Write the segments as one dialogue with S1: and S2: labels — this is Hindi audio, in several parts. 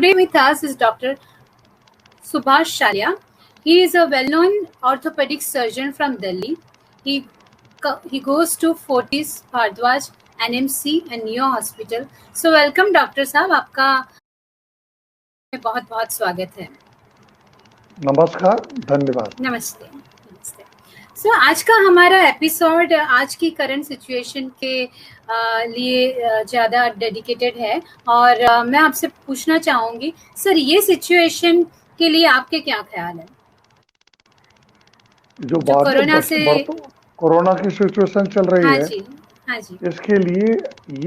S1: Today with us is Dr. Subhash Shalia. He is a well-known orthopedic surgeon from Delhi. He goes to Fortis, Bhardwaj, NMC and Neo Hospital. So welcome doctor साहब, आपका बहुत बहुत स्वागत है.
S2: नमस्कार, धन्यवाद.
S1: नमस्ते. सो आज का हमारा एपिसोड आज की करंट सिचुएशन के लिए ज़्यादा डेडिकेटेड है और मैं आपसे पूछना चाहूँगी सर, ये सिचुएशन के लिए आपके क्या ख्याल है?
S2: जो कोरोना की सिचुएशन चल रही है,
S1: हाँ जी.
S2: इसके लिए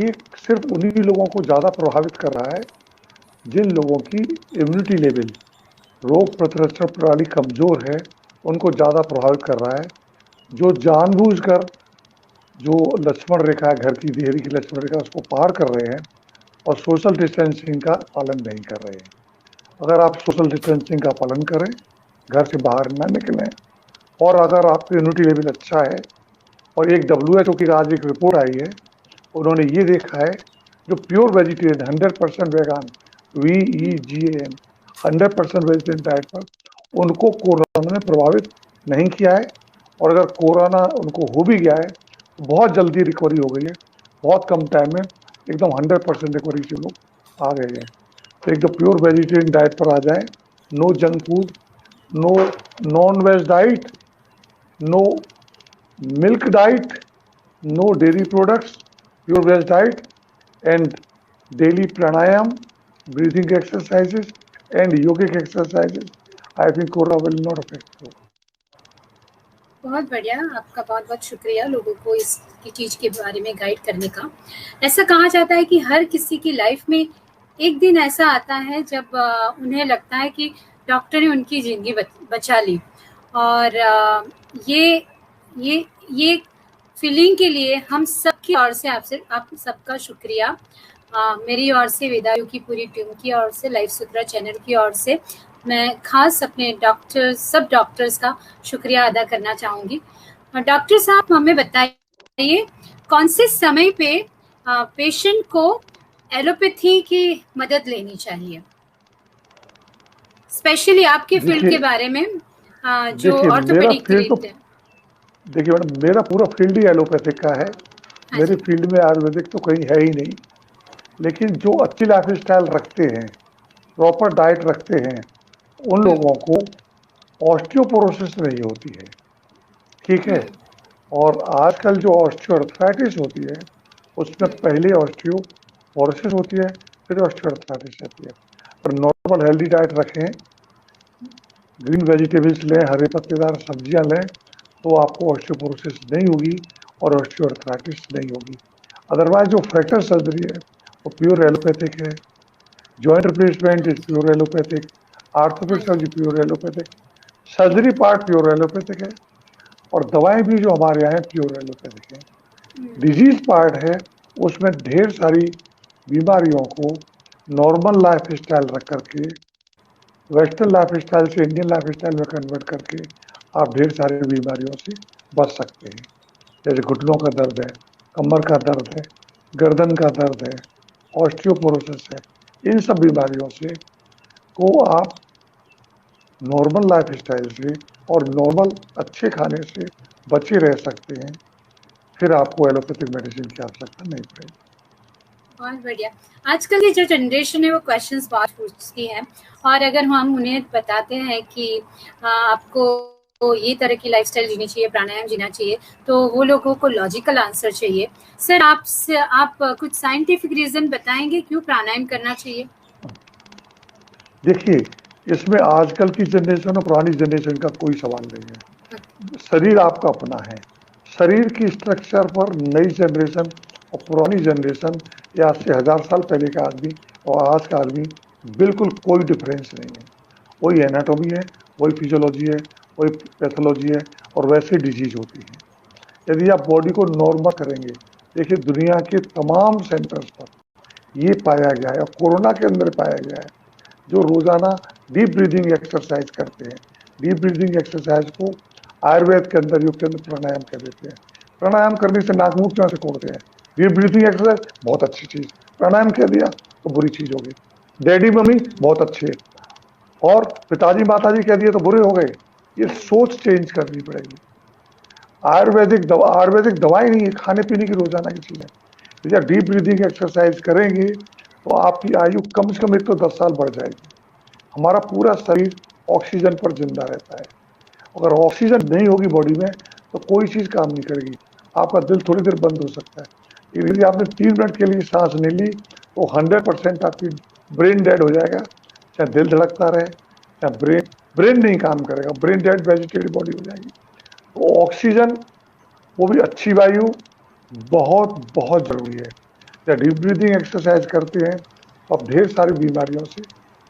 S2: ये सिर्फ उन्हीं लोगों को ज़्यादा प्रभावित कर रहा है जिन लोगों की इम्यूनिटी लेवल, रोग प्रतिरक्षण प्रणाली कमज़ोर है, उनको ज़्यादा प्रभावित कर रहा है. जो जानबूझकर जो लक्ष्मण रेखा है, घर की देहरी की लक्ष्मण रेखा, उसको पार कर रहे हैं और सोशल डिस्टेंसिंग का पालन नहीं कर रहे हैं. अगर आप सोशल डिस्टेंसिंग का पालन करें, घर से बाहर ना निकलें, और अगर आपकी इम्यूनिटी लेवल अच्छा है, और एक WHO की आज एक रिपोर्ट आई है, उन्होंने ये देखा है जो प्योर वेजिटेरियन 100% वेगान VEGAN 100% वेजिटेरियन डाइट पर उनको कोरोना ने प्रभावित नहीं किया है, और अगर कोरोना उनको हो भी गया है तो बहुत जल्दी रिकवरी हो गई है. बहुत कम टाइम में एकदम 100% रिकवरी से लोग आ गए हैं. तो एकदम प्योर वेजिटेरियन डाइट पर आ जाए. No junk food, no non veg diet, no milk diet, no dairy products, pure veg diet and daily pranayama, breathing exercises and yogic exercises. I think corona will not affect you.
S1: बहुत बढ़िया, आपका बहुत बहुत शुक्रिया लोगों को इसकी चीज़ के बारे में गाइड करने का. ऐसा कहा जाता है कि हर किसी की लाइफ में एक दिन ऐसा आता है जब उन्हें लगता है कि डॉक्टर ने उनकी ज़िंदगी बचा ली, और ये फीलिंग के लिए हम सबकी ओर से आप सबका शुक्रिया. मेरी ओर से, वेदायु की पूरी टीम की ओर से, लाइफ सूत्रा चैनल की ओर से मैं खास अपने सब डॉक्टर्स का शुक्रिया अदा करना चाहूँगी. डॉक्टर साहब, हमें बताइए कौन से समय पे पेशेंट को एलोपैथी की मदद लेनी चाहिए, स्पेशली आपके फील्ड के बारे में जो ऑर्थोपेडिक फील्ड है.
S2: देखिए मैडम, मेरा पूरा फील्ड ही एलोपैथिक का है. मेरी फील्ड में आयुर्वेदिक तो कहीं है ही नहीं. लेकिन जो अच्छी लाइफ स्टाइल रखते हैं, प्रॉपर डाइट रखते हैं, उन लोगों को ऑस्टियोपोरोसिस नहीं होती है. ठीक है. और आजकल जो ऑस्टियोआर्थराइटिस होती है, उसमें पहले ऑस्टियोपोरोसिस होती है, फिर ऑस्टियोआर्थराइटिस होती है. और नॉर्मल हेल्दी डाइट रखें, ग्रीन वेजिटेबल्स लें, हरे पत्तेदार सब्जियां लें, तो आपको ऑस्टियोपोरोसिस नहीं होगी और ऑस्टियोआर्थराइटिस नहीं होगी. अदरवाइज जो फ्रैक्चर सर्जरी है वो प्योर एलोपैथिक है. Joint replacement is pure allopathic. Orthopaedic surgery pure allopathic. Surgery part pure allopathic है, और दवाएं भी जो हमारे यहाँ प्योर एलोपैथिक है. डिजीज पार्ट है, उसमें ढेर सारी बीमारियों को नॉर्मल लाइफ स्टाइल रख करके, वेस्टर्न लाइफ स्टाइल से इंडियन लाइफ स्टाइल में कन्वर्ट करके आप ढेर सारी बीमारियों से बच सकते हैं. जैसे घुटनों का दर्द है, कमर का दर्द है, गर्दन का दर्द है, ऑस्टियोपोरोसिस है. इन सब बीमारियों से को आप नॉर्मल लाइफ स्टाइल से और नॉर्मल अच्छे खाने से बचे रह सकते हैं. फिर आपको एलोपैथिक मेडिसिन की आवश्यकता नहीं पड़ेगी.
S1: बहुत बढ़िया. आजकल की जो जनरेशन है वो क्वेश्चंस बहुत पूछती है, और अगर हम उन्हें बताते हैं कि आपको ये तरह की लाइफस्टाइल जीनी चाहिए, प्राणायाम जीना चाहिए, तो वो लोगों को लॉजिकल आंसर चाहिए. सर, आप कुछ साइंटिफिक रीजन बताएंगे क्यों प्राणायाम करना चाहिए?
S2: देखिए, इसमें आजकल की जनरेशन और पुरानी जनरेशन का कोई सवाल नहीं है. शरीर आपका अपना है. शरीर की स्ट्रक्चर पर नई जनरेशन और पुरानी जनरेशन या आज से 1000 साल पहले का आदमी और आज का आदमी बिल्कुल कोई डिफरेंस नहीं है. वही एनाटॉमी है, वही फिजियोलॉजी है, वही पैथोलॉजी है, और वैसे डिजीज होती है. यदि आप बॉडी को नॉर्मल करेंगे, देखिए दुनिया के तमाम सेंटर्स पर ये पाया गया है, और कोरोना के अंदर पाया गया है, जो रोजाना डीप ब्रीदिंग एक्सरसाइज करते हैं. डीप ब्रीदिंग एक्सरसाइज को आयुर्वेद के अंदर, योग के अंदर प्राणायाम कर देते हैं. प्राणायाम करने से नाक मुंह क्यों से खोलते हैं? डीप ब्रीदिंग एक्सरसाइज बहुत अच्छी चीज, प्राणायाम कह दिया तो बुरी चीज होगी. डैडी मम्मी बहुत अच्छे, और पिताजी माताजी कह दिए तो बुरे हो गए। ये सोच चेंज करनी पड़ेगी। आयुर्वेदिक दवाई नहीं है, खाने पीने की रोजाना की चीज है। जब डीप ब्रीदिंग एक्सरसाइज करेंगे तो आपकी आयु कम से कम एक तो 10 साल बढ़ जाएगी। हमारा पूरा शरीर ऑक्सीजन पर जिंदा रहता है। अगर ऑक्सीजन नहीं होगी बॉडी में तो कोई चीज काम नहीं करेगी। आपका दिल थोड़ी देर बंद हो सकता है। यदि आपने 3 मिनट के लिए सांस नहीं ली तो 100% आपकी ब्रेन डेड हो जाएगा। चाहे दिल धड़कता रहे, चाहे ब्रेन नहीं काम करेगा, ब्रेन डेड वेजिटेटिव बॉडी हो जाएगी। तो ऑक्सीजन, वो भी अच्छी वायु, बहुत बहुत जरूरी है। जब डीप ब्रीदिंग एक्सरसाइज करते हैं तो आप ढेर सारी बीमारियों से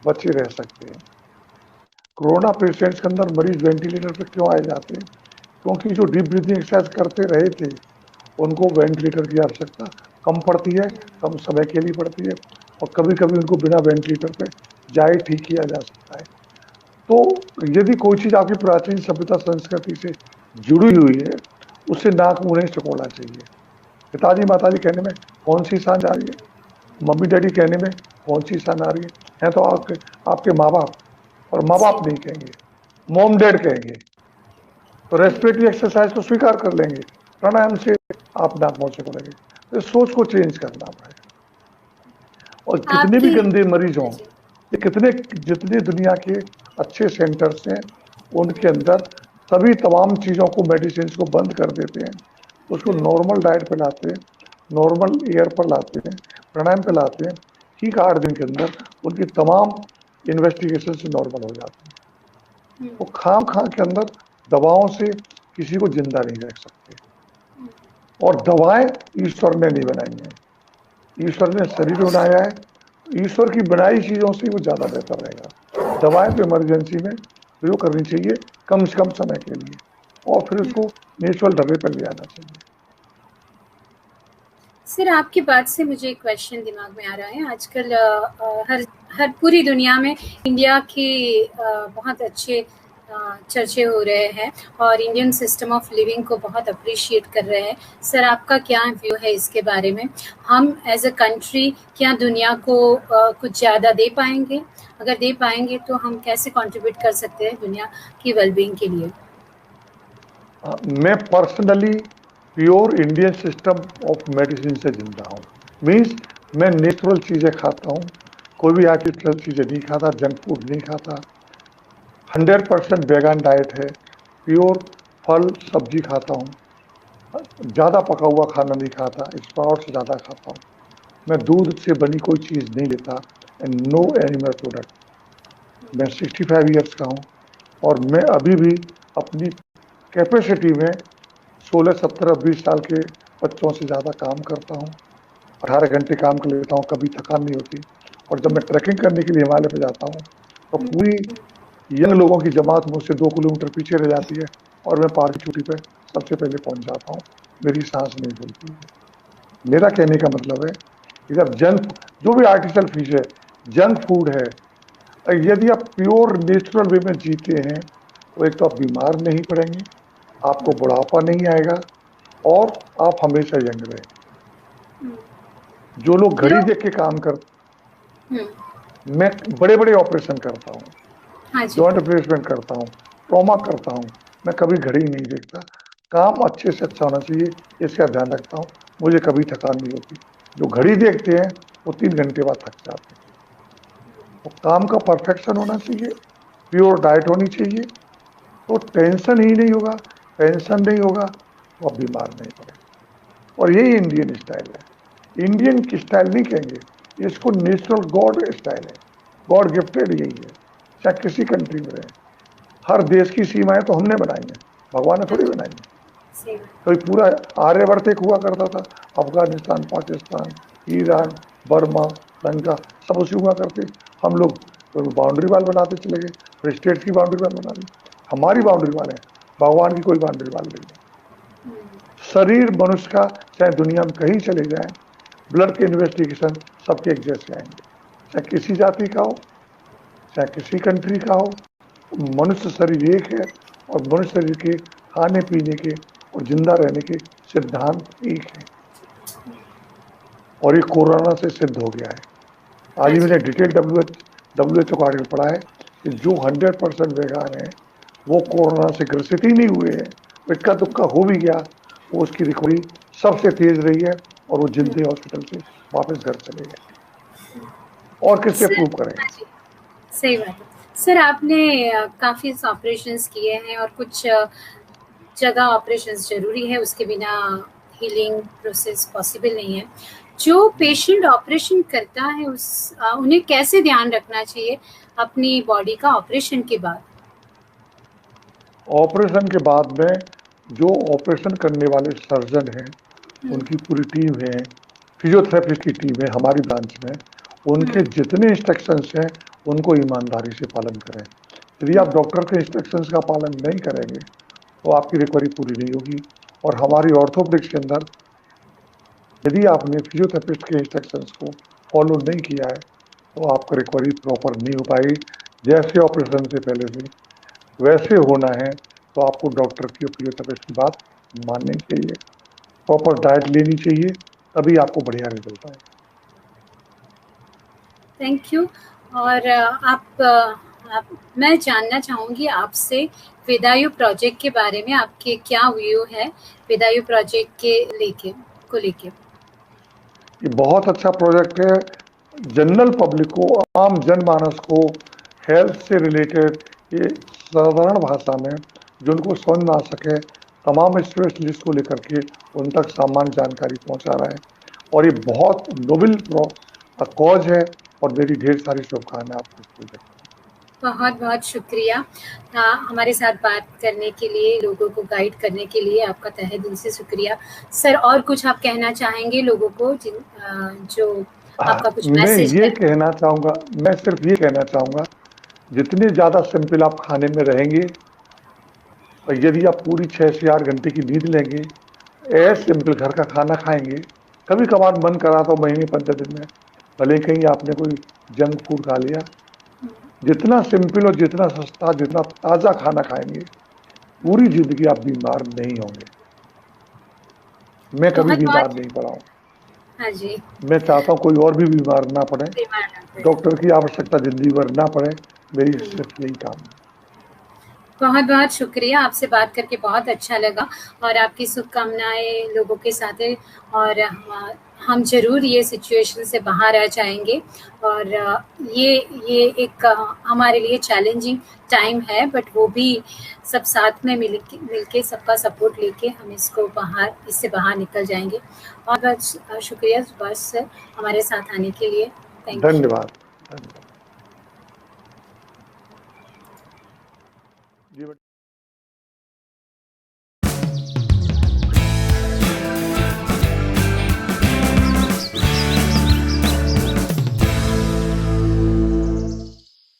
S2: बचे रह सकते हैं। कोरोना पेशेंट्स के अंदर मरीज वेंटिलेटर पर क्यों आए जाते हैं? क्योंकि जो डीप ब्रीदिंग एक्सरसाइज करते रहे थे उनको वेंटिलेटर की आवश्यकता कम पड़ती है, कम समय के लिए पड़ती है, और कभी कभी उनको बिना वेंटिलेटर पे जाए ठीक किया जा सकता है। तो यदि कोई चीज आपकी प्राचीन सभ्यता संस्कृति से जुड़ी हुई है, उससे नाक मुंह नहीं सिकोड़ना चाहिए। पिताजी माताजी कहने में कौन सी सांस आ रही है, मम्मी डैडी कहने में कौन सी सांस आ रही है तो आपके माँ बाप, और माँ बाप नहीं कहेंगे, मॉम डैड कहेंगे। तो रेस्पिरेटरी एक्सरसाइज को स्वीकार कर लेंगे, प्राणायाम से आप नाक मुंह सिकोड़ेंगे। तो सोच को चेंज करना पड़ेगा। और कितने भी गंदे मरीज हों, ये जितने दुनिया के अच्छे सेंटर्स हैं उनके अंदर सभी तमाम चीज़ों को, मेडिसिन को बंद कर देते हैं, उसको नॉर्मल डाइट पे लाते हैं, नॉर्मल एयर पर लाते हैं, प्राणायाम पे लाते हैं। ठीक 8 दिन के अंदर उनकी तमाम इन्वेस्टिगेशन से नॉर्मल हो जाते हैं। तो खाम खा के अंदर दवाओं से किसी को जिंदा नहीं रख सकते, और दवाएं ईश्वर ने नहीं बनाई हैं। ईश्वर ने शरीर बनाया है, ईश्वर की बनाई चीजों से वो ज्यादा बेहतर रहेगा। दवाएं तो इमरजेंसी में प्रयोग करनी चाहिए, कम से कम समय के लिए, और फिर उसको नेचुरल ढर्रे पर ले आना चाहिए।
S1: सर, आपकी बात से मुझे एक क्वेश्चन दिमाग में आ रहा है। आजकल हर पूरी दुनिया में इंडिया के बहुत अच्छे चर्चे हो रहे हैं और इंडियन सिस्टम ऑफ लिविंग को बहुत अप्रिशिएट कर रहे हैं। सर, आपका क्या व्यू है इसके बारे में? हम एज अ कंट्री क्या दुनिया को कुछ ज़्यादा दे पाएंगे? अगर दे पाएंगे तो हम कैसे कंट्रीब्यूट कर सकते हैं दुनिया की वेलबींग के लिए?
S2: मैं personally pure Indian system of medicine से जिंदा हूँ। मीन्स मैं नेचुरल चीज़ें खाता हूँ, कोई भी आर्टिफिशियल चीज़ें नहीं खाता, जंक फूड नहीं खाता, 100% वेगन डाइट है, प्योर फल सब्जी खाता हूँ, ज़्यादा पका हुआ खाना नहीं खाता, स्प्राउट्स ज़्यादा खाता हूँ, मैं दूध से बनी कोई चीज़ नहीं लेता, एंड नो एनिमल प्रोडक्ट। मैं 65 ईयर्स का हूँ और मैं अभी भी अपनी कैपेसिटी में 16, 17, 20 साल के बच्चों से ज़्यादा काम करता हूँ। 18 घंटे काम कर लेता हूँ, कभी थकान नहीं होती। और जब मैं ट्रैकिंग करने के लिए हिमालय पे जाता हूँ तो पूरी यंग लोगों की जमात मुझसे 2 किलोमीटर पीछे रह जाती है और मैं पहाड़ की चोटी पे सबसे पहले पहुंच जाता हूँ। मेरी सांस नहीं फूलती है। मेरा कहने का मतलब है कि जब जो भी आर्टिफिशियल फिश है, जंक फूड है, यदि आप प्योर नेचुरल वे में जीते हैं तो एक तो आप बीमार नहीं पड़ेंगे, आपको बुढ़ापा नहीं आएगा, और आप हमेशा यंग रहेंगे। जो लोग घड़ी देख के काम कर, मैं बड़े बड़े ऑपरेशन करता हूँ, जॉइंट रिप्लेसमेंट करता हूँ, ट्रॉमा करता हूँ, मैं कभी घड़ी नहीं देखता। काम अच्छे से अच्छा होना चाहिए, इसका ध्यान रखता हूँ, मुझे कभी थकान नहीं होती। जो घड़ी देखते हैं वो 3 घंटे बाद थक जाते हैं। तो काम का परफेक्शन होना चाहिए, प्योर डाइट होनी चाहिए, तो टेंशन ही नहीं होगा। टेंशन नहीं होगा तो आप बीमार नहीं पड़ेंगे। और यही इंडियन स्टाइल है। इंडियन की स्टाइल नहीं कहेंगे, इसको नेचुरल गॉड स्टाइल है, गॉड गिफ्टेड यही है। चाहे किसी कंट्री में रहे, हर देश की सीमाएं तो हमने बनाई हैं, भगवान ने थोड़ी बनाई है। तो पूरा आर्यवर्त एक हुआ करता था, अफगानिस्तान, पाकिस्तान, ईरान, बर्मा, लंका, सब उसी हुआ करते। हम लोग तो बाउंड्री वाल बनाते चले गए, फिर स्टेट की बाउंड्री वाल बना ली। हमारी बाउंड्री वाल है, भगवान की कोई बाउंड्री वाल नहीं है। शरीर मनुष्य का चाहे दुनिया में कहीं चले जाए, ब्लड के इन्वेस्टिगेशन सबके एक जैसे आएंगे, चाहे किसी जाति का हो, चाहे किसी कंट्री का हो। मनुष्य शरीर एक है और मनुष्य शरीर के खाने पीने के और जिंदा रहने के सिद्धांत एक है, और ये कोरोना से सिद्ध हो गया है। आज ही
S1: हाँ
S2: मैंने
S1: जी।
S2: डिटेल WHO का आर्टिकल पढ़ा है कि जो 100% वेगान है वो कोरोना से ग्रसित ही नहीं हुए हैं, इक्का दुक्का हो भी गया, वो उसकी रिकवरी सबसे तेज रही है और वो जिंदे हॉस्पिटल से वापस घर चले गए। और किससे
S1: सर,
S2: प्रूव करें?
S1: हाँ जी, सही बात है। सर, आपने काफ़ी ऑपरेशंस किए हैं और कुछ जगह ऑपरेशंस ज़रूरी है, उसके बिना हीलिंग प्रोसेस पॉसिबल नहीं है। जो पेशेंट ऑपरेशन करता है उन्हें कैसे ध्यान रखना चाहिए अपनी बॉडी का ऑपरेशन के बाद?
S2: ऑपरेशन के बाद में जो ऑपरेशन करने वाले सर्जन हैं,
S1: हुँ,
S2: उनकी पूरी टीम है, फिजियोथेरेपिस्ट की टीम है हमारी ब्रांच में, उनके
S1: हुँ,
S2: जितने इंस्ट्रक्शंस हैं उनको ईमानदारी से पालन करें। यदि
S1: हुँ,
S2: आप डॉक्टर के इंस्ट्रक्शंस का पालन नहीं करेंगे तो आपकी रिकवरी पूरी नहीं होगी। और हमारी ऑर्थोपेडिक्स के अंदर यदि आपने फिजियोथेरेपिस्ट के इंस्ट्रक्शंस को फॉलो नहीं किया है तो आपका रिकवरी प्रॉपर नहीं हो पाएगी। जैसे ऑपरेशन से पहले से वैसे होना है तो आपको डॉक्टर की और फिजियोथेरेपिस्ट की बात माननी चाहिए, प्रॉपर डाइट लेनी चाहिए, तभी आपको बढ़िया रिजल्ट आएगा।
S1: Thank you. और आप मैं जानना चाहूँगी आपसे वेदायु प्रोजेक्ट के बारे में आपके क्या व्यू है वेदायु प्रोजेक्ट के लेके?
S2: ये बहुत अच्छा प्रोजेक्ट है। जनरल पब्लिक को, आम जनमानस को हेल्थ से रिलेटेड ये साधारण भाषा में जो उनको समझ में आ सके, तमाम स्पेशलिस्ट को लेकर के उन तक सामान्य जानकारी पहुंचा रहा है और ये बहुत नोबल कॉज है और मेरी ढेर सारी शुभकामनाएं आपको इस प्रोजेक्ट में।
S1: बहुत-बहुत शुक्रिया हमारे साथ बात करने के लिए, लोगों को गाइड करने के लिए आपका तहे दिल से शुक्रिया। सर, और कुछ आप कहना चाहेंगे लोगों को जो आपका कुछ
S2: मैं
S1: मैसेज
S2: ये
S1: है?
S2: कहना चाहूँगा, मैं सिर्फ ये कहना चाहूँगा, जितने ज़्यादा सिंपल आप खाने में रहेंगे और यदि आप पूरी 6 से 8 घंटे की नींद लेंगे, सिंपल घर का खाना खाएंगे, कभी कभार मन करा तो महीने 15 दिन में भले ही कहीं आपने कोई जंक फूड खा लिया, जितना सिंपल और जितना सस्ता, जितना ताज़ा खाना खाएंगे, पूरी जिंदगी आप बीमार नहीं होंगे। मैं कभी बीमार
S1: बहुत-बहुत
S2: नहीं पड़ा हूँ।
S1: हाँ जी,
S2: मैं चाहता हूँ कोई और भी बीमार ना पड़े,
S1: बीमार ना पड़े।
S2: डॉक्टर की आवश्यकता जिंदगी भर ना पड़े, मेरी
S1: हुँ।
S2: सिर्फ यही काम है।
S1: बहुत-बहुत शुक्रिया, आपसे बात करके बहुत अच्छा लगा और आपकी शुभकामनाएँ लोगों के साथ है और हम ज़रूर ये सिचुएशन से बाहर आ जाएँगे और ये ये एक हमारे लिए चैलेंजिंग टाइम है बट वो भी सब साथ में मिलके सबका सपोर्ट लेके हम इससे बाहर निकल जाएँगे। और बहुत शुक्रिया सुभाष सर हमारे साथ आने के लिए। Thank you.
S2: धन्यवाद। धन्यवाद। जी।